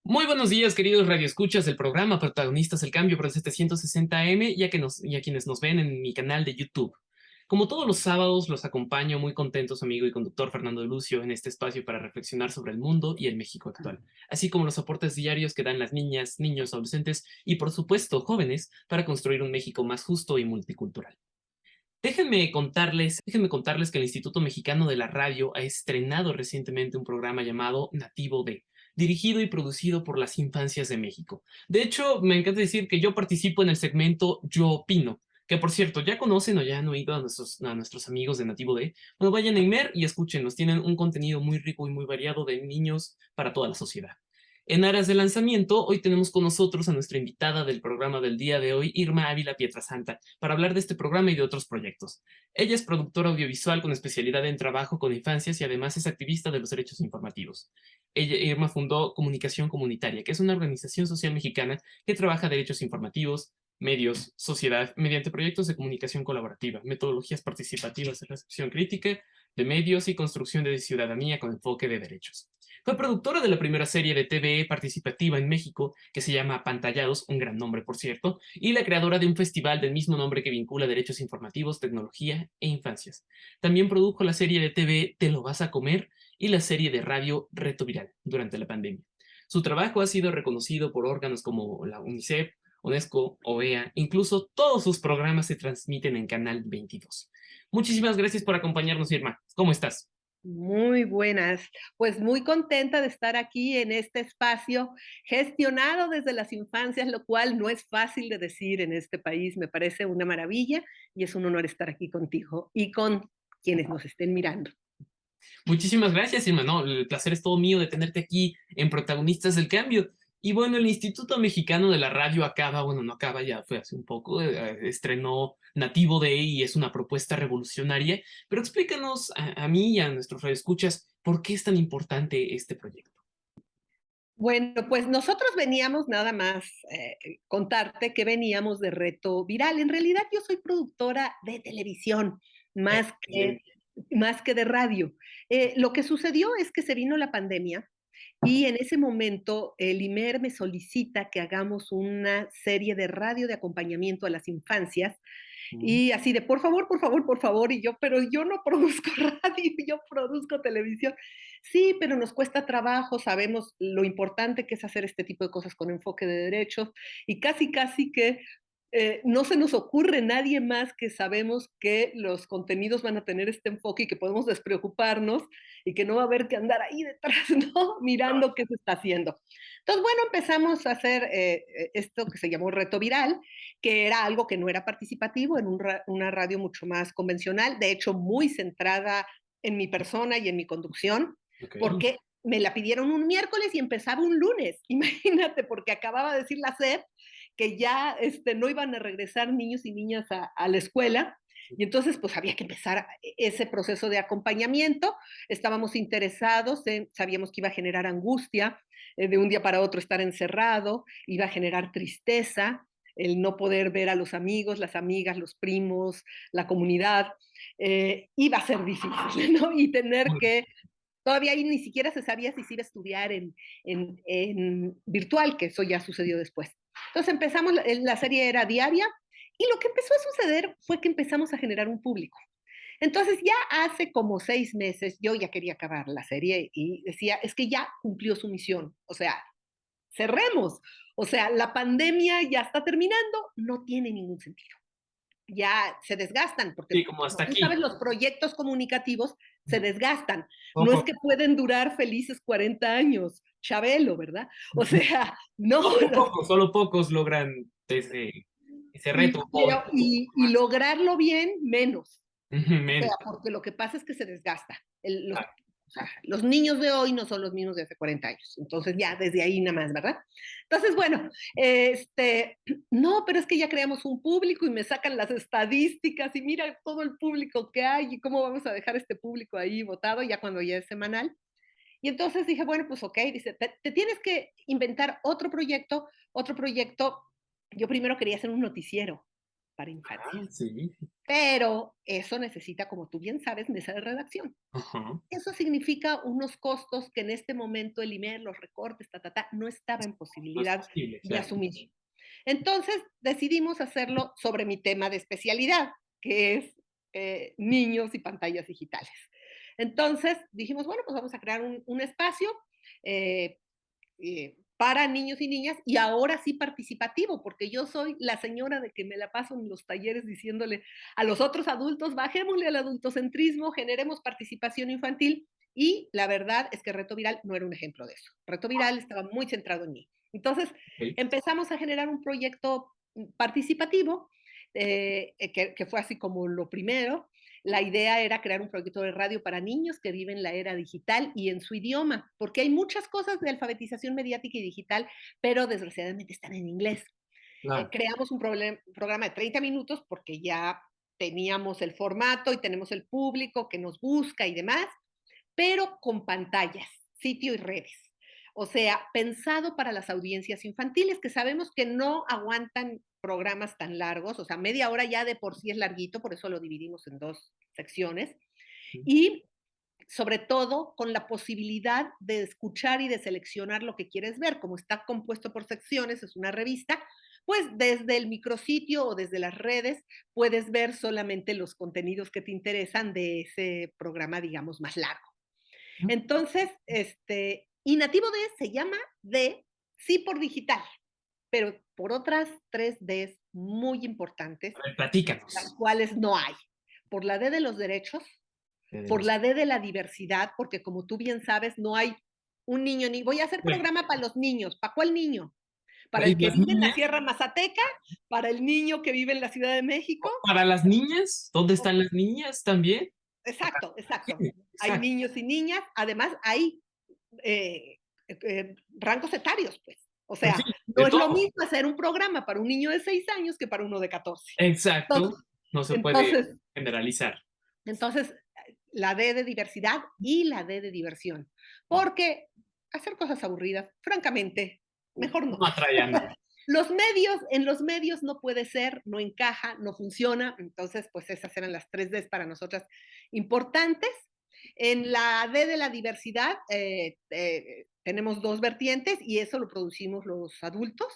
Muy buenos días, queridos radioescuchas del programa Protagonistas del Cambio por el 760M, y a quienes nos ven en mi canal de YouTube. Como todos los sábados, los acompaño muy contentos, amigo y conductor Fernando Lucio, en este espacio para reflexionar sobre el mundo y el México actual, así como los aportes diarios que dan las niñas, niños, adolescentes y, por supuesto, jóvenes para construir un México más justo y multicultural. Déjenme contarles que el Instituto Mexicano de la Radio ha estrenado recientemente un programa llamado Nativo D, dirigido y producido por las infancias de México. De hecho, me encanta decir que yo participo en el segmento Yo Opino, que por cierto, ya conocen o ya han oído a nuestros amigos de Nativo D. Bueno, vayan a Imer y escúchenlos, tienen un contenido muy rico y muy variado de niños para toda la sociedad. En aras de lanzamiento, hoy tenemos con nosotros a nuestra invitada del programa del día de hoy, Irma Ávila Pietrasanta, para hablar de este programa y de otros proyectos. Ella es productora audiovisual con especialidad en trabajo con infancias y además es activista de los derechos informativos. Irma fundó Comunicación Comunitaria, que es una organización social mexicana que trabaja derechos informativos, medios, sociedad, mediante proyectos de comunicación colaborativa, metodologías participativas de recepción crítica de medios y construcción de ciudadanía con enfoque de derechos. Fue productora de la primera serie de TV participativa en México, que se llama Apantallados, un gran nombre por cierto, y la creadora de un festival del mismo nombre que vincula derechos informativos, tecnología e infancias. También produjo la serie de TV Te lo vas a comer y la serie de radio Reto Viral durante la pandemia. Su trabajo ha sido reconocido por órganos como la UNICEF, UNESCO, OEA, incluso todos sus programas se transmiten en Canal 22. Muchísimas gracias por acompañarnos, Irma. ¿Cómo estás? Muy buenas, pues muy contenta de estar aquí en este espacio gestionado desde las infancias, lo cual no es fácil de decir en este país, me parece una maravilla y es un honor estar aquí contigo y con quienes nos estén mirando. Muchísimas gracias, Irma. No, el placer es todo mío de tenerte aquí en Protagonistas del Cambio. Y bueno, el Instituto Mexicano de la Radio acaba, bueno, no acaba, ya fue hace un poco, estrenó Nativo Day y es una propuesta revolucionaria, pero explícanos a mí y a nuestros radioescuchas por qué es tan importante este proyecto. Bueno, pues nosotros veníamos nada más, contarte que veníamos de Reto Viral. En realidad yo soy productora de televisión, más que Excelente. más que de radio. Lo que sucedió es que se vino la pandemia y en ese momento el IMER me solicita que hagamos una serie de radio de acompañamiento a las infancias Mm. y así de, por favor, por favor, por favor, y yo, pero yo no produzco radio, yo produzco televisión. Sí, pero nos cuesta trabajo, sabemos lo importante que es hacer este tipo de cosas con enfoque de derechos y casi, casi que no se nos ocurre nadie más que sabemos que los contenidos van a tener este enfoque y que podemos despreocuparnos y que no va a haber que andar ahí detrás, ¿no? Mirando qué se está haciendo. Entonces, bueno, empezamos a hacer esto que se llamó Reto Viral, que era algo que no era participativo, en una radio mucho más convencional, de hecho muy centrada en mi persona y en mi conducción, Ok. porque me la pidieron un miércoles y empezaba un lunes, imagínate, porque acababa de decir la SEP que ya no iban a regresar niños y niñas a la escuela, y entonces pues había que empezar ese proceso de acompañamiento, estábamos interesados, sabíamos que iba a generar angustia, de un día para otro estar encerrado, iba a generar tristeza, el no poder ver a los amigos, las amigas, los primos, la comunidad, iba a ser difícil, ¿no? Y tener que, todavía ahí ni siquiera se sabía si se iba a estudiar en virtual, que eso ya sucedió después. Entonces empezamos, la serie era diaria y lo que empezó a suceder fue que empezamos a generar un público. Entonces ya hace como 6 meses yo ya quería acabar la serie y decía, es que ya cumplió su misión, o sea, cerremos. O sea, la pandemia ya está terminando, no tiene ningún sentido. Ya se desgastan, porque Sí, como como hasta tú aquí. sabes, los proyectos comunicativos se Ujú. desgastan. No es Poco, que pueden durar felices 40 años, Chabelo, ¿verdad? O sea, no, solo pocos logran ese reto. y lograrlo bien, menos. Ujú. O sea, Men. porque lo que pasa es que se desgasta. O sea, los niños de hoy no son los mismos de hace 40 años. Entonces, ya desde ahí nada más, ¿verdad? Entonces, bueno, no, pero es que ya creamos un público y me sacan las estadísticas y mira todo el público que hay y cómo vamos a dejar este público ahí votado ya cuando ya es semanal. Y entonces dije, bueno, pues ok, dice, te tienes que inventar otro proyecto, otro proyecto. Yo primero quería hacer un noticiero para infancias. Sí. Pero eso necesita, como tú bien sabes, mesa de redacción. Ajá. Eso significa unos costos que en este momento el IMER, los recortes, no estaba en No es posibilidad posible, de claro. asumir. Entonces decidimos hacerlo sobre mi tema de especialidad, que es niños y pantallas digitales. Entonces dijimos, bueno, pues vamos a crear un espacio eh, para niños y niñas y ahora sí participativo, porque yo soy la señora de que me la paso en los talleres diciéndole a los otros adultos, bajémosle al adultocentrismo, generemos participación infantil y la verdad es que Reto Viral no era un ejemplo de eso. Reto Viral estaba muy centrado en mí. Entonces Ok. empezamos a generar un proyecto participativo que fue así como lo primero. La idea era crear un proyecto de radio para niños que viven la era digital y en su idioma, porque hay muchas cosas de alfabetización mediática y digital, pero desgraciadamente están en inglés. Claro. Creamos un programa de 30 minutos porque ya teníamos el formato y tenemos el público que nos busca y demás, pero con pantallas, sitio y redes. O sea, pensado para las audiencias infantiles, que sabemos que no aguantan programas tan largos, o sea, media hora ya de por sí es larguito, por eso lo dividimos en dos secciones, y sobre todo con la posibilidad de escuchar y de seleccionar lo que quieres ver, como está compuesto por secciones, es una revista, pues desde el micrositio o desde las redes puedes ver solamente los contenidos que te interesan de ese programa, digamos, más largo. Entonces, y Nativo D se llama D, sí por digital, pero por otras tres Ds muy importantes, A ver, las platícanos. cuales no hay. Por la D de los derechos, por la D de la diversidad, porque como tú bien sabes, no hay un niño ni voy a hacer Bueno, programa para los niños. ¿Para cuál niño? ¿Para ¿y el que las vive en la niñas? Sierra Mazateca? ¿Para el niño que vive en la Ciudad de México? ¿Para las niñas? ¿Dónde O- están las niñas también? Exacto, exacto. Sí, Hay exacto. niños y niñas, además hay rangos etarios, pues. O Pues sí, sea, no de es lo todo. mismo hacer un programa para un niño de 6 años que para uno de 14. Exacto. Entonces, No se puede entonces, generalizar. entonces, la D de diversidad y la D de diversión. Porque hacer cosas aburridas, francamente, mejor no. No atrae a nadie. En los medios no puede ser, no encaja, no funciona. Entonces, pues esas eran las tres Ds para nosotras importantes. En la D de la diversidad tenemos dos vertientes y eso lo producimos los adultos.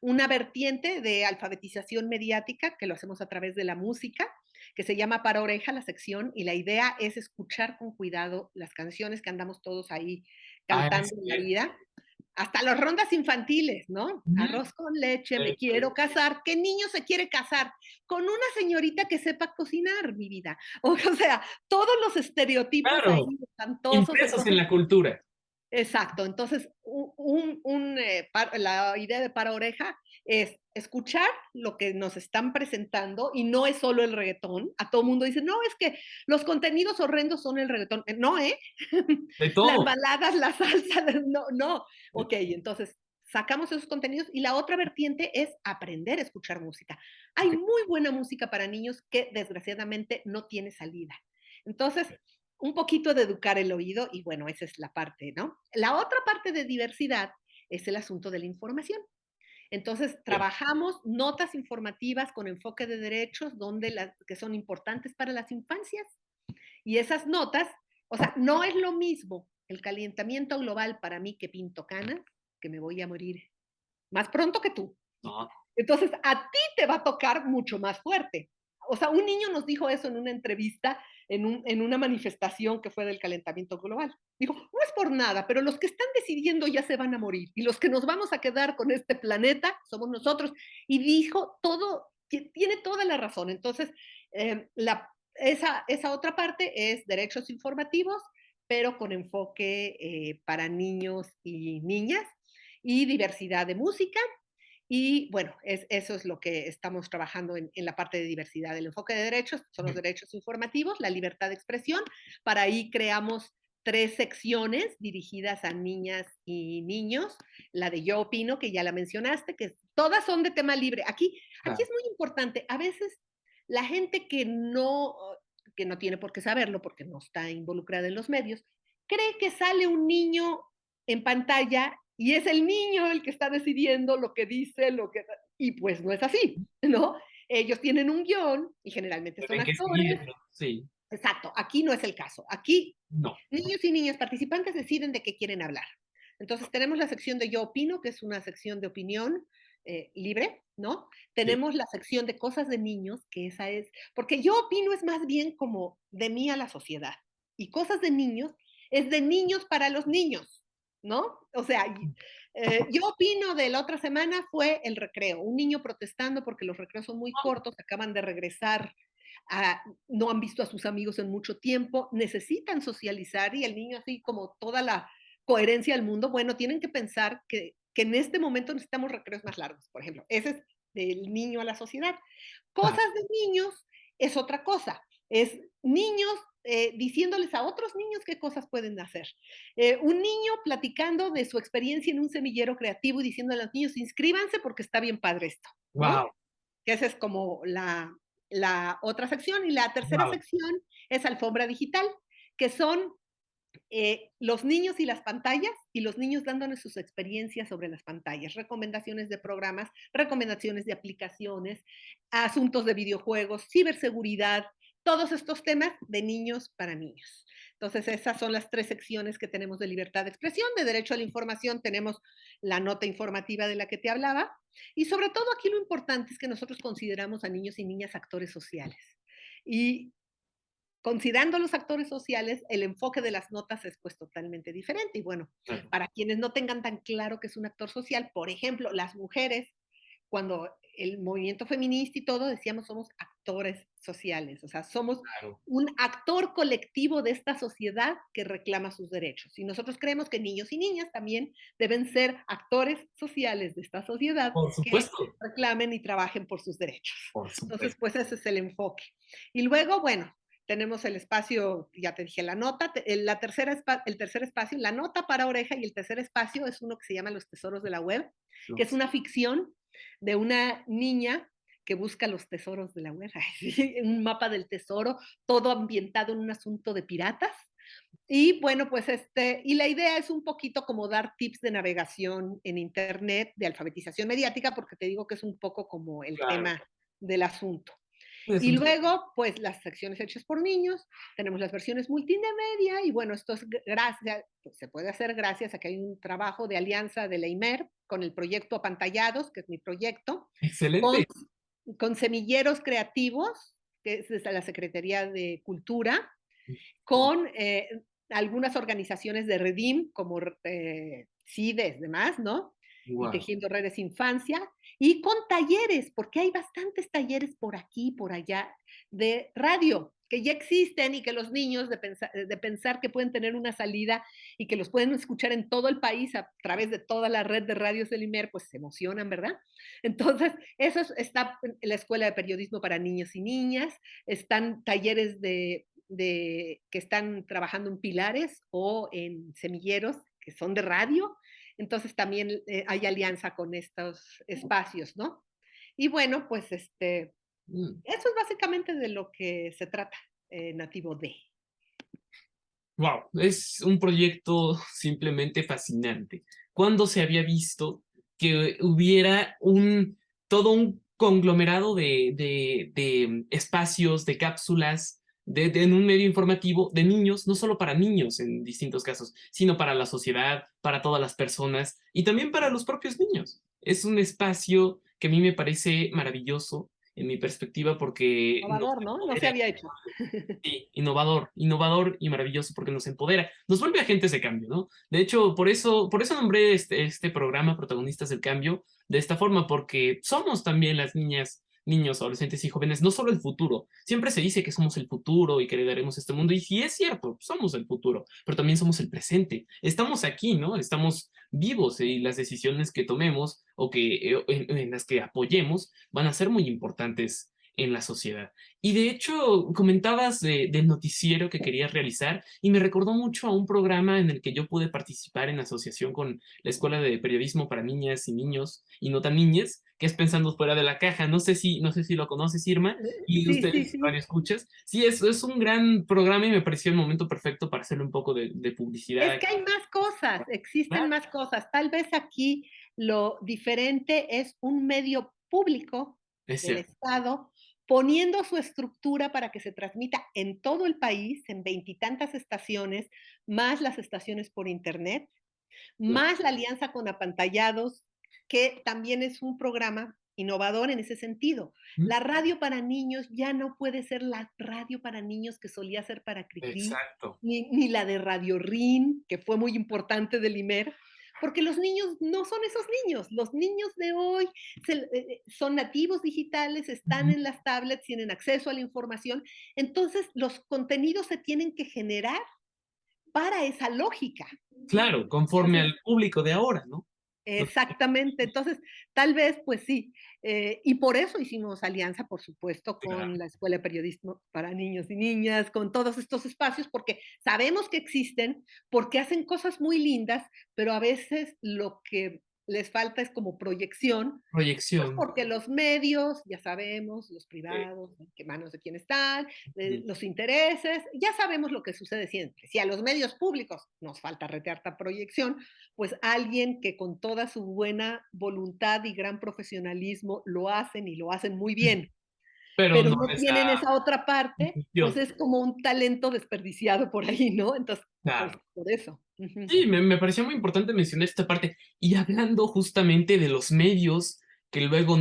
Una vertiente de alfabetización mediática que lo hacemos a través de la música, que se llama Para Oreja la sección y la idea es escuchar con cuidado las canciones que andamos todos ahí Ah, cantando en la vida hasta las rondas infantiles, ¿no? Arroz con leche, me quiero casar. ¿Qué niño se quiere casar? Con una señorita que sepa cocinar, mi vida. O sea, todos los estereotipos ahí claro, espantosos. impresos en Entonces, la cultura. exacto. Entonces, la idea de para oreja es escuchar lo que nos están presentando y no es solo el reggaetón. A todo mundo dice, no, es que los contenidos horrendos son el reggaetón. No, ¿eh? De Las todo. baladas, la salsa, no, no. Ok, entonces sacamos esos contenidos y la otra vertiente es aprender a escuchar música. Hay Ok. muy buena música para niños que desgraciadamente no tiene salida. Entonces, un poquito de educar el oído y bueno, esa es la parte, ¿no? La otra parte de diversidad es el asunto de la información. Entonces, Bien. trabajamos notas informativas con enfoque de derechos que son importantes para las infancias y esas notas, o sea, no es lo mismo el calentamiento global para mí que pinto canas, que me voy a morir más pronto que tú. No, Entonces, a ti te va a tocar mucho más fuerte. O sea, un niño nos dijo eso en una entrevista, en una manifestación que fue del calentamiento global. Dijo, no es por nada, pero los que están decidiendo ya se van a morir y los que nos vamos a quedar con este planeta somos nosotros. Y dijo todo, tiene toda la razón. Entonces, esa otra parte es derechos informativos, pero con enfoque para niños y niñas y diversidad de música y bueno, eso es lo que estamos trabajando en la parte de diversidad. El enfoque de derechos son los bien. derechos informativos, la libertad de expresión. Para ahí creamos tres secciones dirigidas a niñas y niños. La de Yo Opino, que ya la mencionaste, que todas son de tema libre. Aquí Claro. es muy importante. A veces la gente que no tiene por qué saberlo porque no está involucrada en los medios, cree que sale un niño en pantalla y es el niño el que está decidiendo lo que dice, y pues no es así, ¿no? ellos tienen un guión y generalmente son Tienen que actores. seguirlo, sí. Exacto, aquí no es el caso. Aquí No. niños y niñas participantes deciden de qué quieren hablar. Entonces tenemos la sección de Yo opino, que es una sección de opinión libre, ¿no? Sí. Tenemos la sección de cosas de niños, que esa es, porque Yo opino es más bien como de mí a la sociedad. Y cosas de niños es de niños para los niños, ¿no? O sea, Yo opino de la otra semana fue el recreo, un niño protestando porque los recreos son muy cortos, acaban de regresar no han visto a sus amigos en mucho tiempo, necesitan socializar y el niño así como toda la coherencia del mundo, bueno, tienen que pensar que en este momento necesitamos recreos más largos, por ejemplo. Ese es del niño a la sociedad. Claro. Cosas de niños es otra cosa, es niños diciéndoles a otros niños qué cosas pueden hacer. Un niño platicando de su experiencia en un semillero creativo y diciendo a los niños, inscríbanse porque está bien padre esto, ¿no? Guau, Que esa es como la otra sección. Y la tercera guau. sección es alfombra digital, que son los niños y las pantallas y los niños dándonos sus experiencias sobre las pantallas, recomendaciones de programas, recomendaciones de aplicaciones, asuntos de videojuegos, ciberseguridad, todos estos temas de niños para niños. Entonces, esas son las tres secciones que tenemos de libertad de expresión. De derecho a la información tenemos la nota informativa de la que te hablaba. Y sobre todo aquí lo importante es que nosotros consideramos a niños y niñas actores sociales. Y considerando los actores sociales, el enfoque de las notas es pues totalmente diferente. Y bueno, Claro. para quienes no tengan tan claro que es un actor social, por ejemplo, las mujeres, cuando el movimiento feminista y todo, decíamos somos actores sociales, o sea, somos Claro. un actor colectivo de esta sociedad que reclama sus derechos. Y nosotros creemos que niños y niñas también deben ser actores sociales de esta sociedad Por que supuesto, reclamen y trabajen por sus derechos. por Entonces, supuesto. pues ese es el enfoque. Y luego, bueno, tenemos el espacio, ya te dije, la nota, el tercer espacio, la nota para oreja, y el tercer espacio es uno que se llama Los Tesoros de la Web, que es una ficción de una niña que busca los tesoros de la web, un mapa del tesoro, todo ambientado en un asunto de piratas. Y bueno, pues y la idea es un poquito como dar tips de navegación en Internet, de alfabetización mediática, porque te digo que es un poco como el Claro. tema del asunto. Es Y un luego, pues las secciones hechas por niños, tenemos las versiones multimedia y bueno, esto es gracias, pues, se puede hacer gracias a que hay un trabajo de alianza de la IMER con el proyecto Apantallados, que es mi proyecto, con, excelente. con semilleros creativos, que es desde la Secretaría de Cultura, con algunas organizaciones de Redim, como CIDES, demás, ¿no? Y Guau. Tejiendo Redes Infancia, y con talleres, porque hay bastantes talleres por aquí, por allá, de radio, que ya existen y que los niños de pensar que pueden tener una salida y que los pueden escuchar en todo el país a través de toda la red de radios del IMER, pues se emocionan, ¿verdad? Entonces, está en la Escuela de Periodismo para Niños y Niñas, están talleres que están trabajando en pilares o en semilleros que son de radio. Entonces también hay alianza con estos espacios, ¿no? Y bueno, pues Mm. eso es básicamente de lo que se trata Nativo D. Wow, es un proyecto simplemente fascinante. ¿Cuándo se había visto que hubiera todo un conglomerado de espacios, de cápsulas, en un medio informativo de niños, no solo para niños en distintos casos, sino para la sociedad, para todas las personas y también para los propios niños? Es un espacio que a mí me parece maravilloso en mi perspectiva porque nos Innovador, ¿no? No se empodera. había hecho. Sí, innovador, innovador y maravilloso porque nos empodera, nos vuelve agentes de cambio, ¿no? De hecho, por eso nombré este programa Protagonistas del Cambio de esta forma, porque somos también las niñas, niños, adolescentes y jóvenes, no solo el futuro. Siempre se dice que somos el futuro y que heredaremos este mundo, y sí es cierto, somos el futuro, pero también somos el presente. Estamos aquí, ¿no? Estamos vivos y las decisiones que tomemos o en las que apoyemos van a ser muy importantes en la sociedad. Y de hecho, comentabas del noticiero que querías realizar y me recordó mucho a un programa en el que yo pude participar en asociación con la Escuela de Periodismo para Niñas y Niños y no tan niñas, que es Pensando Fuera de la Caja. No sé si lo conoces, Irma, y Sí, sí, ustedes, sí. radio escuchas. Sí, es un gran programa y me pareció el momento perfecto para hacerle un poco de Es publicidad. que hay más cosas, existen Claro, más cosas. Tal vez aquí lo diferente es un medio público es del cierto. Estado, poniendo su estructura para que se transmita en todo el país, en veintitantas estaciones, más las estaciones por Internet, Claro. más la alianza con Apantallados, que también es un programa innovador en ese sentido. Ujú. La radio para niños ya no puede ser la radio para niños que solía ser para Cricri, Exacto. ni la de Radio Rin, que fue muy importante del IMER, porque los niños no son esos niños. Los niños de hoy son nativos digitales, están Ujú. en las tablets, tienen acceso a la información. Entonces, los contenidos se tienen que generar para esa lógica. Claro, conforme Entonces, al público de ahora, ¿no? Los exactamente. Entonces, tal vez, pues sí, y por eso hicimos alianza, por supuesto, claro. con la Escuela de Periodismo para Niños y Niñas, con todos estos espacios, porque sabemos que existen, porque hacen cosas muy lindas, pero a veces lo que les falta es como proyección, pues Proyección. porque los medios, ya sabemos, los Sí. privados, en qué manos de quién están, Ujú. los intereses, ya sabemos lo que sucede siempre. Si a los medios públicos nos falta retearta proyección, pues alguien que con toda su buena voluntad y gran profesionalismo lo hacen y lo hacen muy bien, Pero pero no no les da tienen esa otra parte, pues difusión. es como un talento desperdiciado por ahí, ¿no? Entonces, pues Claro. por eso. Ujú. Sí, me pareció muy importante mencionar esta parte. Y hablando justamente de los medios que luego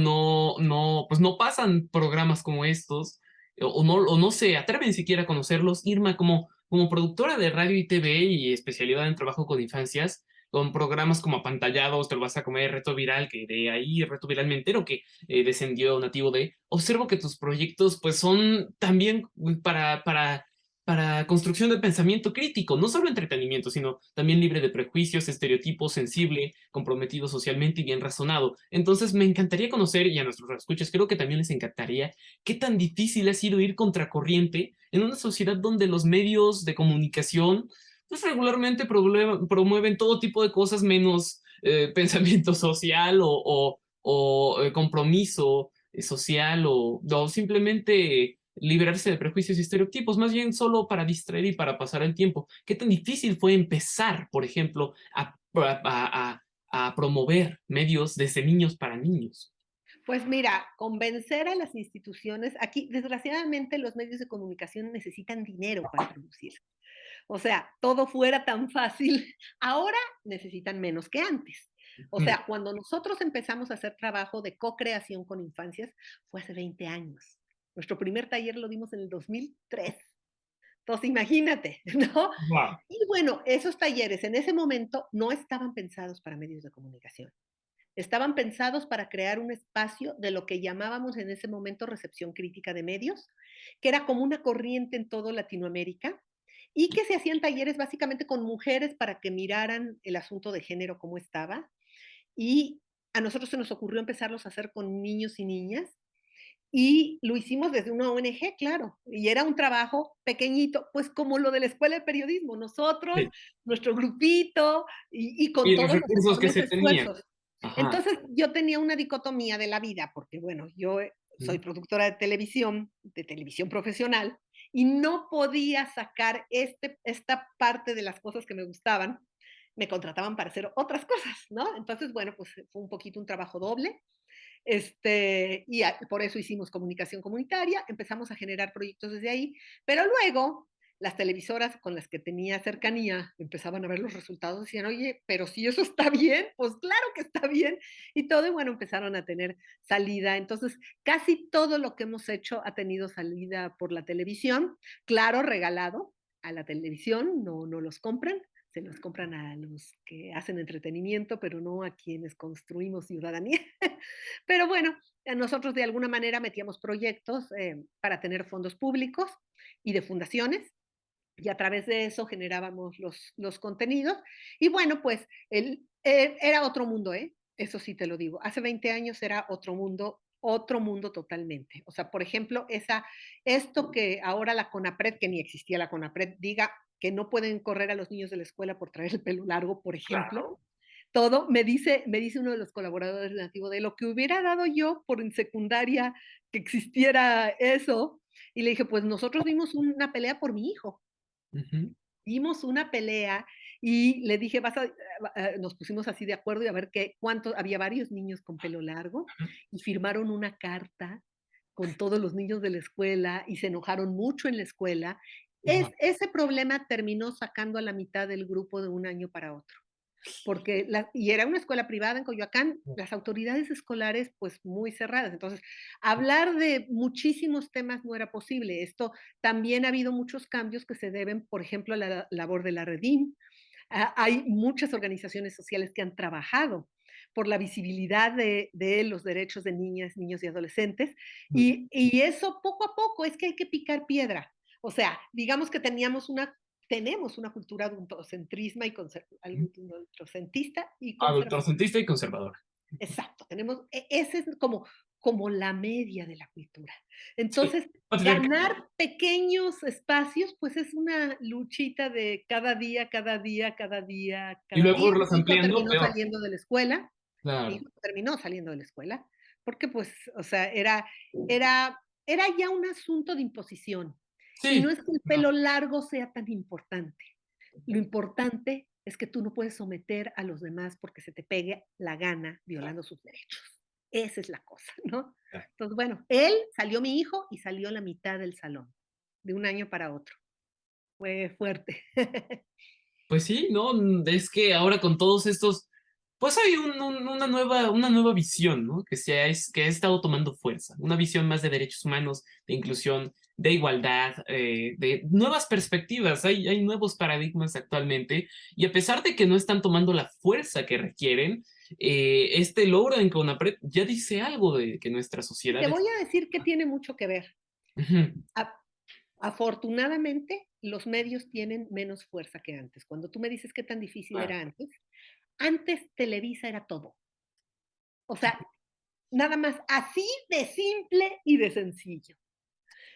pues no pasan programas como estos, o no se atreven siquiera a conocerlos. Irma, como productora de radio y TV y especialidad en trabajo con infancias, con programas como Apantallados, Te lo vas a comer, Reto Viral, que de ahí Reto Viral me entero que descendió Nativo de, observo que tus proyectos pues son también para construcción de pensamiento crítico, no solo entretenimiento, sino también libre de prejuicios, estereotipos, sensible, comprometido socialmente y bien razonado. Entonces, me encantaría conocer, y a nuestros escuchas creo que también les encantaría, qué tan difícil ha sido ir contracorriente en una sociedad donde los medios de comunicación pues regularmente promueven todo tipo de cosas menos pensamiento social o compromiso social o simplemente liberarse de prejuicios y estereotipos, más bien solo para distraer y para pasar el tiempo. ¿Qué tan difícil fue empezar, por ejemplo, a promover medios desde niños para niños? Pues mira, convencer a las instituciones, aquí desgraciadamente los medios de comunicación necesitan dinero para producir. O sea, todo fuera tan fácil, ahora necesitan menos que antes. O Mm. sea, cuando nosotros empezamos a hacer trabajo de co-creación con infancias, fue hace 20 años. Nuestro primer taller lo dimos en el 2003. Entonces, imagínate, ¿no? Wow. Y bueno, esos talleres en ese momento no estaban pensados para medios de comunicación. Estaban pensados para crear un espacio de lo que llamábamos en ese momento recepción crítica de medios, que era como una corriente en toda Latinoamérica y que se hacían talleres básicamente con mujeres para que miraran el asunto de género cómo estaba. Y a nosotros se nos ocurrió empezarlos a hacer con niños y niñas y lo hicimos desde una ONG, claro, y era un trabajo pequeñito, pues como lo de la escuela de periodismo, nosotros, Sí. nuestro grupito y con Y los todos los recursos que enormes se tenían. esfuerzos. Ajá. Entonces, yo tenía una dicotomía de la vida, porque bueno, yo soy Mm. productora de televisión profesional, y no podía sacar esta parte de las cosas que me gustaban, me contrataban para hacer otras cosas, ¿no? Entonces, bueno, pues fue un poquito un trabajo doble, por eso hicimos comunicación comunitaria, empezamos a generar proyectos desde ahí, pero luego las televisoras con las que tenía cercanía empezaban a ver los resultados, decían, oye, pero si eso está bien, pues claro que está bien, y todo, y bueno, empezaron a tener salida. Entonces, casi todo lo que hemos hecho ha tenido salida por la televisión, claro, regalado a la televisión, no los compran, se los compran a los que hacen entretenimiento, pero no a quienes construimos ciudadanía. Pero bueno, nosotros de alguna manera metíamos proyectos para tener fondos públicos y de fundaciones y a través de eso generábamos los contenidos. Y bueno, pues era otro mundo, ¿eh? Eso sí te lo digo. Hace 20 años era otro mundo totalmente. O sea, por ejemplo, esto que ahora la CONAPRED, que ni existía la CONAPRED, diga que no pueden correr a los niños de la escuela por traer el pelo largo, por ejemplo, Claro. todo, me dice uno de los colaboradores de Nativo, de lo que hubiera dado yo por en secundaria que existiera eso. Y le dije, pues nosotros dimos una pelea por mi hijo, Ujú. dimos una pelea Y le dije, nos pusimos así de acuerdo y a ver cuántos, había varios niños con pelo largo y firmaron una carta con todos los niños de la escuela y se enojaron mucho en la escuela. Guau. Ese problema terminó sacando a la mitad del grupo de un año para otro. Porque y era una escuela privada en Coyoacán, las autoridades escolares, pues, muy cerradas. Entonces, hablar de muchísimos temas no era posible. Esto también ha habido muchos cambios que se deben, por ejemplo, a la labor de la Redim. Hay muchas organizaciones sociales que han trabajado por la visibilidad de los derechos de niñas, niños y adolescentes, y eso poco a poco es que hay que picar piedra. O sea, digamos que tenemos una cultura adultocentrismo y adultocentrista y conservadora. Adultocentista y conservadora. Exacto, ese es como la media de la cultura. Sí, Entonces, patriarcal. ganar pequeños espacios, pues, es una luchita de cada día, cada día, cada día, Y cada luego día. irlos Mi hijo ampliando, terminó peor. saliendo de la escuela, mi Claro. hijo terminó saliendo de la escuela, porque, pues, o sea, era era ya un asunto de imposición. Y no Sí, es que el no, pelo largo sea tan importante. Lo importante es que tú no puedes someter a los demás porque se te pegue la gana violando sus derechos. Esa es la cosa, ¿no? ya. Entonces, bueno, él salió mi hijo y salió la mitad del salón, de un año para otro. Fue fuerte. Pues sí, ¿no? Es que ahora con todos estos, pues hay una nueva visión, ¿no? Que ha estado tomando fuerza. Una visión más de derechos humanos, de inclusión, de igualdad, de nuevas perspectivas. Hay nuevos paradigmas actualmente. Y a pesar de que no están tomando la fuerza que requieren, este logro en CONAPRED ya dice algo de que nuestra Y sociedad te es... voy a decir que tiene mucho que ver. Ujú, A- Afortunadamente, los medios tienen menos fuerza que antes. Cuando tú me dices qué tan difícil claro. era antes Televisa era todo. O sea, nada más así de simple y de sencillo.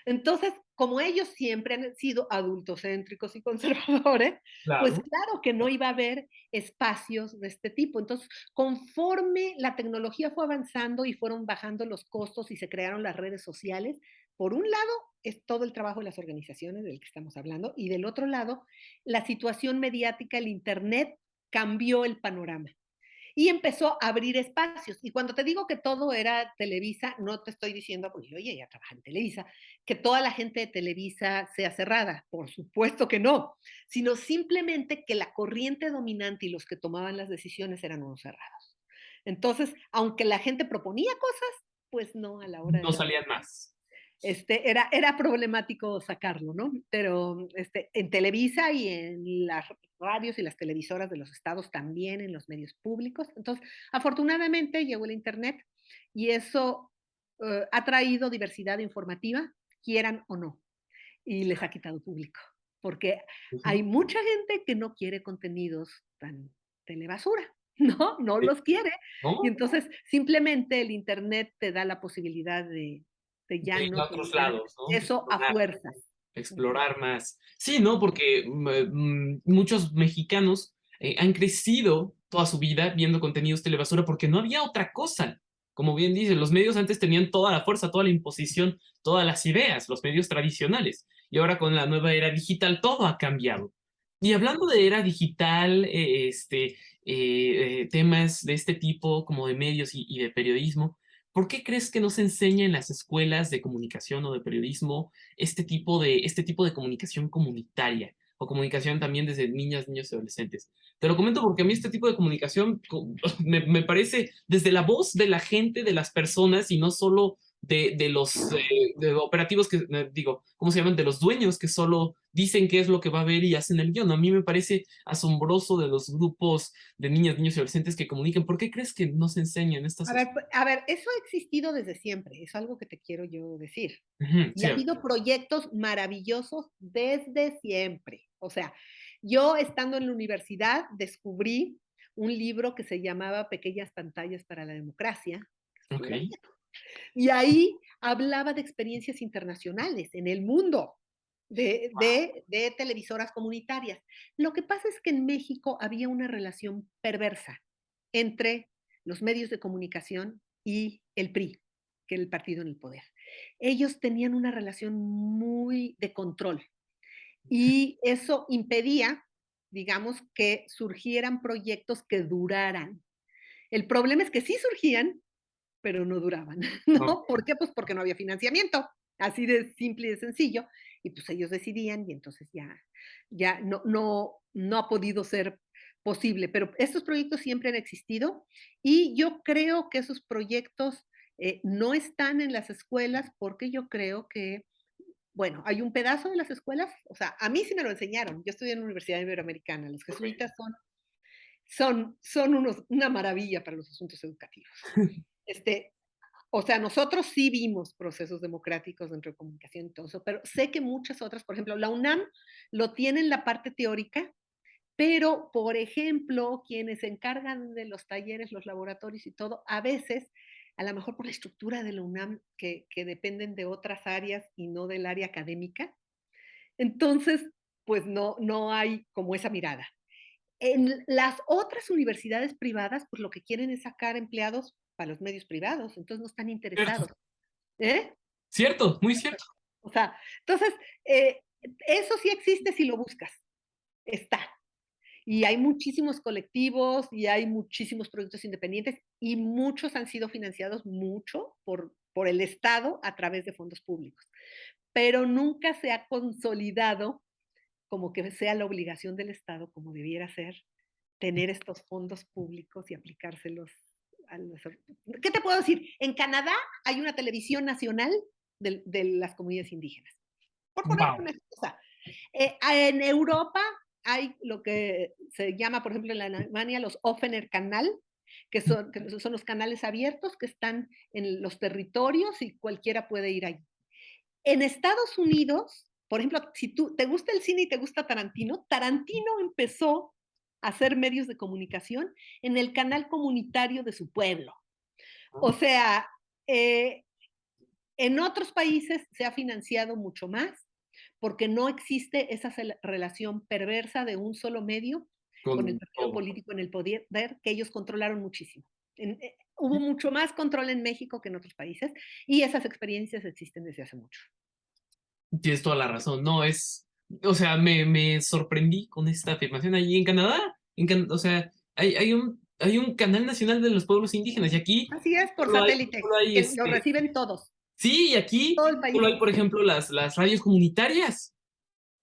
Entonces, como ellos siempre han sido adultocéntricos y conservadores, pues Claro. claro que no iba a haber espacios de este tipo. Entonces, conforme la tecnología fue avanzando y fueron bajando los costos y se crearon las redes sociales, por un lado es todo el trabajo de las organizaciones del que estamos hablando y del otro lado, la situación mediática, el Internet cambió el panorama. Y empezó a abrir espacios. Y cuando te digo que todo era Televisa, no te estoy diciendo, porque yo ya trabaja en Televisa, que toda la gente de Televisa sea cerrada. Por supuesto que no, sino simplemente que la corriente dominante y los que tomaban las decisiones eran unos cerrados. Entonces, aunque la gente proponía cosas, pues no, a la hora de No la salían verdad más. era problemático sacarlo, ¿no? Pero en Televisa y en las radios y las televisoras de los estados también, en los medios públicos. Entonces, afortunadamente llegó el Internet y eso ha traído diversidad informativa, quieran o no, y les ha quitado público, porque Ujú. hay mucha gente que no quiere contenidos tan telebasura. No, no Sí. los quiere. Y ¿No? entonces simplemente el Internet te da la posibilidad de De ya ir a no otros tener lados, ¿no? eso a fuerzas. Ujú. Explorar más. Sí, ¿no? Porque muchos mexicanos han crecido toda su vida viendo contenidos telebasura porque no había otra cosa. Como bien dice, los medios antes tenían toda la fuerza, toda la imposición, todas las ideas, los medios tradicionales. Y ahora con la nueva era digital todo ha cambiado. Y hablando de era digital, temas de este tipo como de medios y de periodismo, ¿por qué crees que no se enseña en las escuelas de comunicación o de periodismo este tipo de comunicación comunitaria o comunicación también desde niñas, niños y adolescentes? Te lo comento porque a mí este tipo de comunicación me parece desde la voz de la gente, de las personas y no solo de los de operativos que, digo, ¿cómo se llaman? De los dueños que solo dicen qué es lo que va a ver y hacen el guión. A mí me parece asombroso de los grupos de niñas, niños y adolescentes que comunican. ¿Por qué crees que no se enseñan estas escuelas? A ver, eso ha existido desde siempre, es algo que te quiero yo decir. Ujú, Y ha cierto. habido proyectos maravillosos desde siempre. O sea, yo estando en la universidad descubrí un libro que se llamaba Pequeñas pantallas para la democracia, que Ok. estuve leyendo. Y ahí hablaba de experiencias internacionales en el mundo de televisoras comunitarias. Lo que pasa es que en México había una relación perversa entre los medios de comunicación y el PRI, que era el partido en el poder. Ellos tenían una relación muy de control y eso impedía digamos, que surgieran proyectos que duraran. El problema es que sí surgían, pero no duraban, ¿no? ¿Por qué? Pues porque no había financiamiento, así de simple y de sencillo, y pues ellos decidían y entonces ya no ha podido ser posible, pero estos proyectos siempre han existido y yo creo que esos proyectos no están en las escuelas porque yo creo que, bueno, hay un pedazo de las escuelas, o sea, a mí sí me lo enseñaron, yo estudié en la Universidad Iberoamericana, los jesuitas son una maravilla para los asuntos educativos. Este, o sea, nosotros sí vimos procesos democráticos dentro de comunicación y todo eso, pero sé que muchas otras, por ejemplo, la UNAM lo tiene en la parte teórica, pero, por ejemplo, quienes se encargan de los talleres, los laboratorios y todo, a veces, a lo mejor por la estructura de la UNAM, que dependen de otras áreas y no del área académica, entonces, pues no hay como esa mirada. En las otras universidades privadas, pues lo que quieren es sacar empleados para los medios privados, entonces no están Cierto, interesados. ¿Eh? cierto, muy cierto. O sea, entonces, eh, eso sí existe si lo buscas, está. Y hay muchísimos colectivos y hay muchísimos proyectos independientes y muchos han sido financiados mucho por el Estado a través de fondos públicos, pero nunca se ha consolidado como que sea la obligación del Estado, como debiera ser, tener estos fondos públicos y aplicárselos a los... ¿Qué te puedo decir? En Canadá hay una televisión nacional de las comunidades indígenas. Por poner Wow. una cosa. En Europa hay lo que se llama, por ejemplo, en Alemania, los Offener Canal, que son los canales abiertos que están en los territorios y cualquiera puede ir allí. En Estados Unidos, por ejemplo, si tú te gusta el cine y te gusta Tarantino, Tarantino empezó a hacer medios de comunicación en el canal comunitario de su pueblo. O sea, eh, en otros países se ha financiado mucho más porque no existe esa relación perversa de un solo medio con el Con partido todo. político en el poder que ellos controlaron muchísimo. Hubo mucho más control en México que en otros países y esas experiencias existen desde hace mucho. Tienes toda la razón. No, o sea, me sorprendí con esta afirmación allí en Canadá. O sea, hay un canal nacional de los pueblos indígenas y aquí Así es, por solo satélite, hay que lo reciben todos, sí, y aquí todo el país. solo hay, por ejemplo, las radios comunitarias,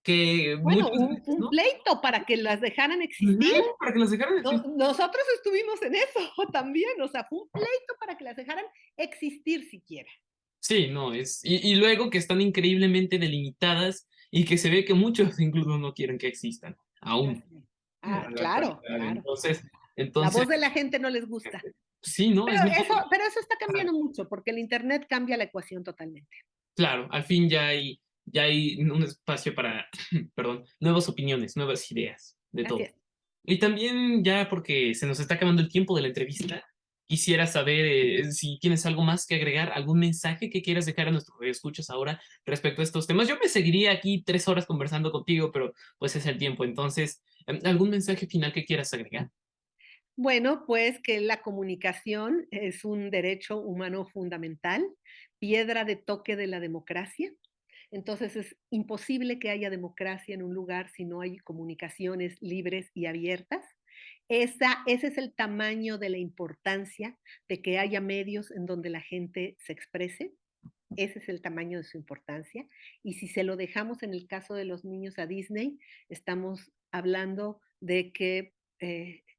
que Bueno, muchas veces, un ¿no? pleito para que las dejaran Ujú, existir. para que las dejaran existir. Nosotros estuvimos en eso también, o sea, fue un pleito para que las dejaran existir siquiera. Sí, no, y luego que están increíblemente delimitadas y que se ve que muchos incluso no quieren que existan, aún. Así es. A Ah, la claro, actualidad. claro. La Entonces, voz de la gente no les gusta. sí, ¿no? Es muy Pero eso está cambiando mucho, porque el Internet cambia la ecuación totalmente. claro, al fin ya hay un espacio para, perdón, nuevas opiniones, nuevas ideas, de Así todo. es. Y también ya porque se nos está acabando el tiempo de la entrevista, quisiera saber si tienes algo más que agregar, algún mensaje que quieras dejar a nuestros escuchas ahora respecto a estos temas. Yo me seguiría aquí 3 horas conversando contigo, pero pues es el tiempo. Entonces, ¿algún mensaje final que quieras agregar? Bueno, pues que la comunicación es un derecho humano fundamental, piedra de toque de la democracia. Entonces es imposible que haya democracia en un lugar si no hay comunicaciones libres y abiertas. Ese es el tamaño de la importancia de que haya medios en donde la gente se exprese. Ese es el tamaño de su importancia. Y si se lo dejamos en el caso de los niños a Disney, estamos hablando de que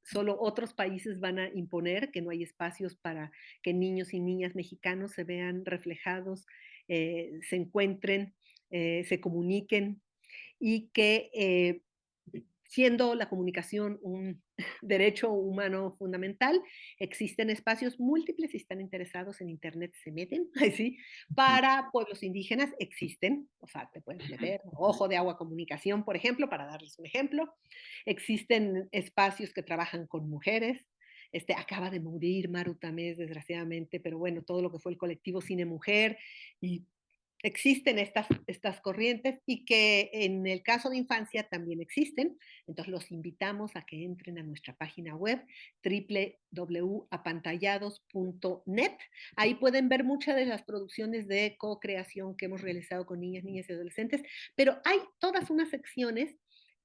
solo otros países van a imponer que no hay espacios para que niños y niñas mexicanos se vean reflejados, se encuentren, se comuniquen y que siendo la comunicación un derecho humano fundamental, existen espacios múltiples, si están interesados en Internet se meten, ¿sí? Para pueblos indígenas existen, o sea, te puedes meter, Ojo de Agua Comunicación, por ejemplo, para darles un ejemplo. Existen espacios que trabajan con mujeres. Acaba de morir Maru Tamés, desgraciadamente, pero bueno, todo lo que fue el colectivo Cine Mujer y existen estas corrientes y que en el caso de infancia también existen. Entonces los invitamos a que entren a nuestra página web www.apantallados.net. Ahí pueden ver muchas de las producciones de co-creación que hemos realizado con niñas, niñas y adolescentes, pero hay todas unas secciones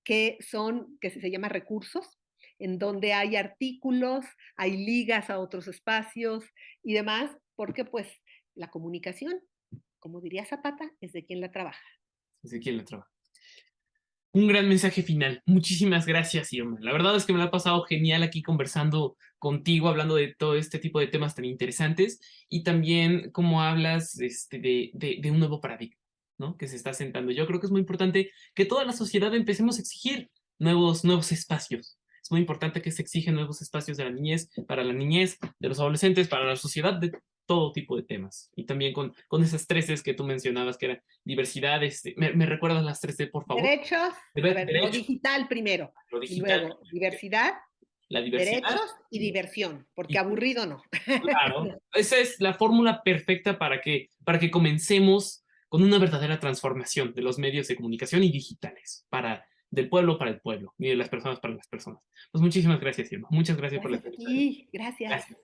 que se llama recursos, en donde hay artículos, hay ligas a otros espacios y demás, porque pues la comunicación, como diría Zapata, es de quien la trabaja. Desde aquí en la traba. Un gran mensaje final. Muchísimas gracias, Irma. La verdad es que me la ha pasado genial aquí conversando contigo, hablando de todo este tipo de temas tan interesantes y también cómo hablas de un nuevo paradigma, ¿no? Que se está sentando. Yo creo que es muy importante que toda la sociedad empecemos a exigir nuevos espacios. Es muy importante que se exigen nuevos espacios de la niñez, de los adolescentes, para la sociedad, de todo tipo de temas. Y también con esas 3 que tú mencionabas, que eran diversidad. ¿Me recuerdas las 3D, por favor? Derechos, a ver, lo Derecho, digital primero, lo y digital, luego diversidad, la diversidad. derechos y diversión, porque Y aburrido no. claro, esa es la fórmula perfecta para que comencemos con una verdadera transformación de los medios de comunicación y digitales, del pueblo para el pueblo y de las personas para las personas. Pues muchísimas gracias, Irma. Muchas gracias por la Gracias a entrevista. ti, gracias. Gracias.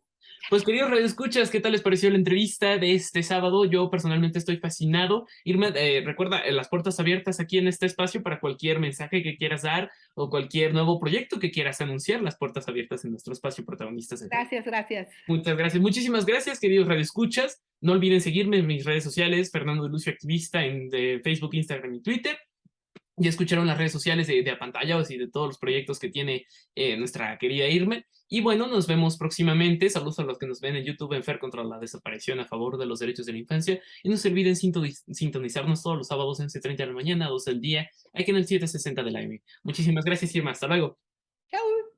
Pues queridos radioescuchas, ¿qué tal les pareció la entrevista de este sábado? Yo personalmente estoy fascinado. Irma, recuerda, las puertas abiertas aquí en este espacio para cualquier mensaje que quieras dar o cualquier nuevo proyecto que quieras anunciar, las puertas abiertas en nuestro espacio Protagonistas de Radio. Gracias, gracias. Muchas gracias. Muchísimas gracias, queridos radioescuchas. No olviden seguirme en mis redes sociales, Fernando de Lucio Activista, en Facebook, Instagram y Twitter. Ya escucharon las redes sociales de Apantallados y de todos los proyectos que tiene nuestra querida Irma. Y bueno, nos vemos próximamente. Saludos a los que nos ven en YouTube en Fer contra la desaparición a favor de los derechos de la infancia. Y no se olviden sintonizarnos todos los sábados en 11:30 de la mañana, 12 del día, aquí en el 760 de la AM. Muchísimas gracias, Irma. Hasta luego.